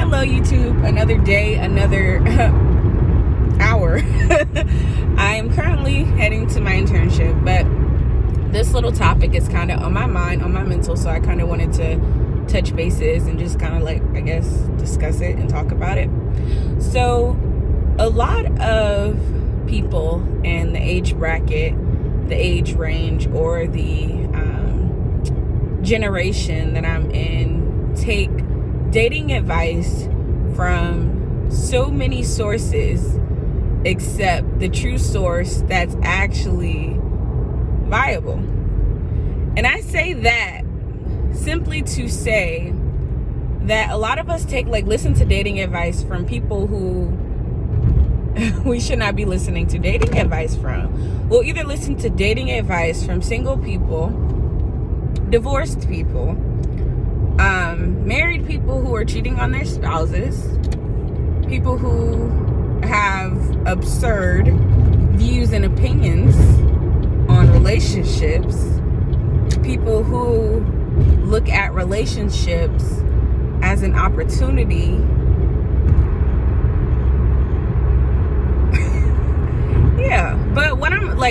Hello YouTube, another day, another hour. I am currently heading to my internship, but this little topic is kind of on my mind, on my mental, so I kind of wanted to touch bases and just kind of like, I guess, discuss it and talk about it. So a lot of people in the age bracket, the age range, or the generation that I'm in take dating advice from so many sources except the true source that's actually viable. And I say that simply to say that a lot of us listen to dating advice from people who we should not be listening to dating advice from. We'll either listen to dating advice from single people, divorced people, married people who are cheating on their spouses, people who have absurd views and opinions on relationships, people who look at relationships as an opportunity but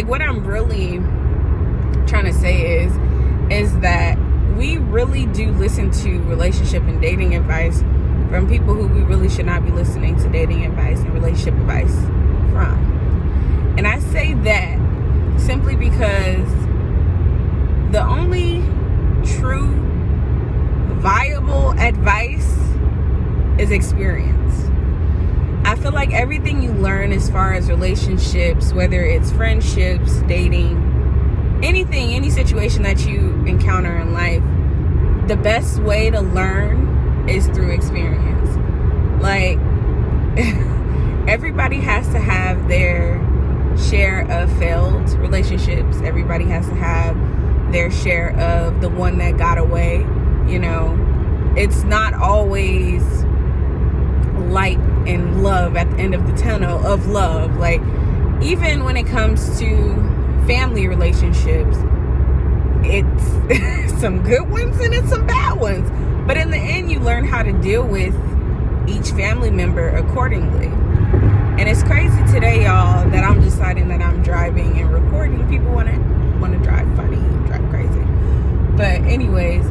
what I'm really trying to say is that we really do listen to relationship and dating advice from people who we really should not be listening to dating advice and relationship advice from. And I say that simply because the only true viable advice is experience. I feel like everything you learn as far as relationships, whether it's friendships, dating, anything, any situation that you encounter in life, the best way to learn is through experience. Like, everybody has to have their share of failed relationships. Everybody has to have their share of the one that got away. You know, it's not always light and love at the end of the tunnel of love. Like, even when it comes to family relationships, it's some good ones and it's some bad ones, but in the end you learn how to deal with each family member accordingly. And it's crazy today, y'all, that I'm deciding that I'm driving and recording. People want to drive funny and drive crazy, but anyways,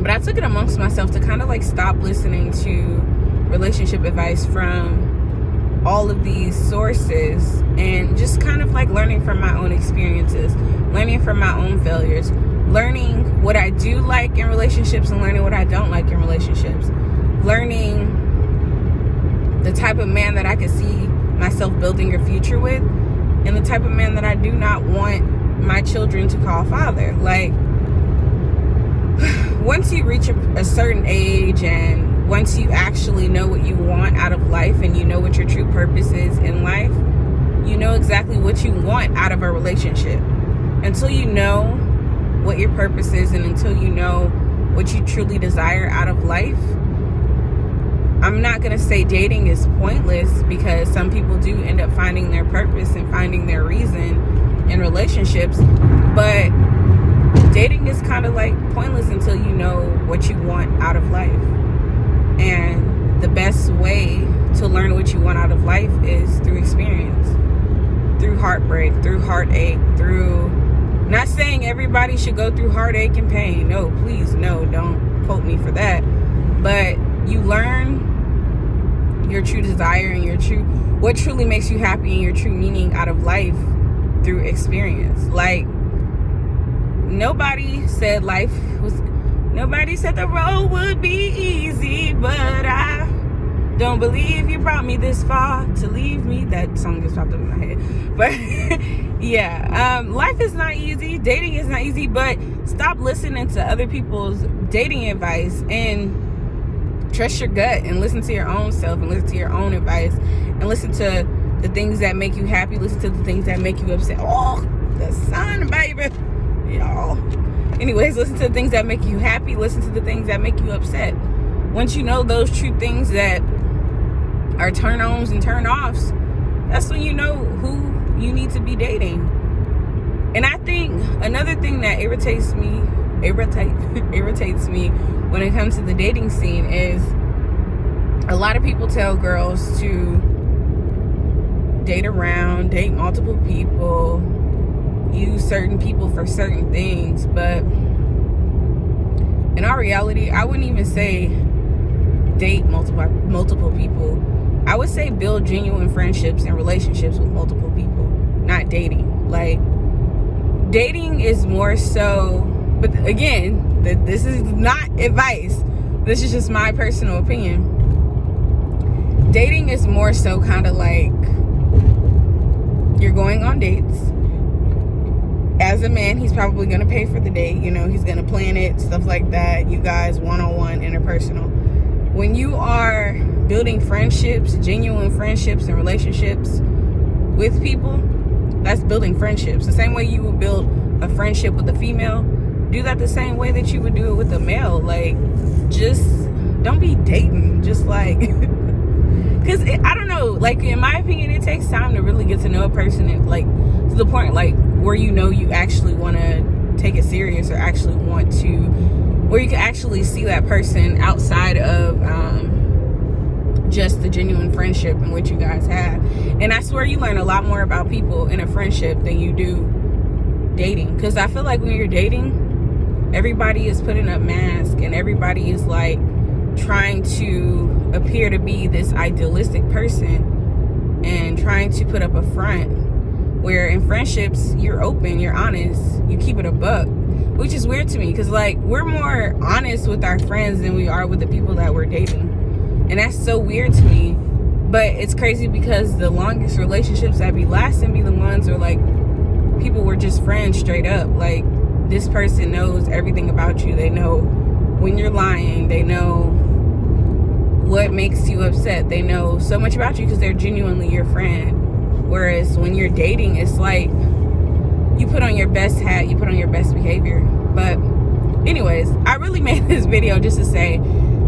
but I took it amongst myself to kind of like stop listening to relationship advice from all of these sources and just kind of like learning from my own experiences, learning from my own failures, learning what I do like in relationships and learning what I don't like in relationships, learning the type of man that I could see myself building a future with and the type of man that I do not want my children to call father. Like, once you reach a certain age and once you actually know what you want out of life and you know what your true purpose is in life, you know exactly what you want out of a relationship. Until you know what your purpose is and until you know what you truly desire out of life, I'm not going to say dating is pointless, because some people do end up finding their purpose and finding their reason in relationships, but dating is kind of like pointless until you know what you want out of life. And the best way to learn what you want out of life is through experience, through heartbreak, through heartache, through, not saying everybody should go through heartache and pain. No, please, no, don't quote me for that. But you learn your true desire and what truly makes you happy and your true meaning out of life through experience. Like, nobody said the road would be easy, but I don't believe you brought me this far to leave me. That song just popped up in my head. But yeah, life is not easy. Dating is not easy, but stop listening to other people's dating advice and trust your gut and listen to your own self and listen to your own advice and listen to the things that make you happy. Listen to the things that make you upset. Oh, the sun, baby. Y'all. Anyways, listen to the things that make you happy. Listen to the things that make you upset. Once you know those true things that are turn-ons and turn-offs, that's when you know who you need to be dating. And I think another thing that irritates me when it comes to the dating scene is a lot of people tell girls to date around, date multiple people, use certain people for certain things, but in our reality, I wouldn't even say date multiple people. I would say build genuine friendships and relationships with multiple people, not dating. Like, dating is more so, but again, this is not advice. This is just my personal opinion. Dating is more so kind of like you're going on dates. As a man, he's probably going to pay for the date. You know, he's going to plan it, stuff like that. You guys one-on-one, interpersonal. When you are building friendships, genuine friendships and relationships with people, that's building friendships. The same way you would build a friendship with a female, do that the same way that you would do it with a male. Like, just don't be dating. Just like, because I don't know, like, in my opinion, it takes time to really get to know a person, and like to the point like where you know you actually want to take it serious, or actually want to, where you can actually see that person outside of just the genuine friendship in which you guys have. And I swear you learn a lot more about people in a friendship than you do dating, because I feel like when you're dating, everybody is putting up masks, and everybody is like trying to appear to be this idealistic person and trying to put up a front, where in friendships you're open, you're honest, you keep it a buck, which is weird to me, because like we're more honest with our friends than we are with the people that we're dating. And that's so weird to me. But it's crazy, because the longest relationships that be lasting be the ones where like people were just friends straight up. Like, this person knows everything about you. They know when you're lying. They know what makes you upset. They know so much about you because they're genuinely your friend. Whereas when you're dating, it's like you put on your best hat, you put on your best behavior. But anyways, I really made this video just to say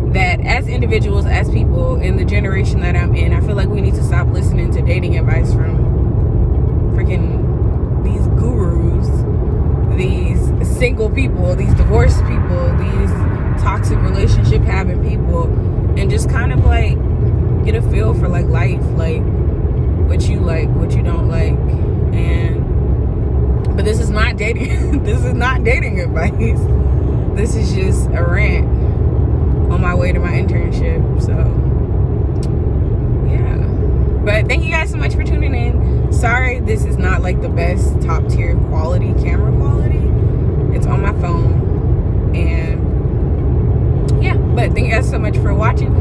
that as individuals, as people in the generation that I'm in, I feel like we need to stop listening to dating advice from freaking these gurus, these single people, these divorced people, these toxic relationship having people, and just kind of like get a feel for like life, like what you like, what you don't like. But this is not dating. This is not dating advice. This is just a rant on my way to my internship. So yeah, but thank you guys so much for tuning in. Sorry this is not like the best top tier quality, camera quality. It's on my phone. And yeah, but thank you guys so much for watching.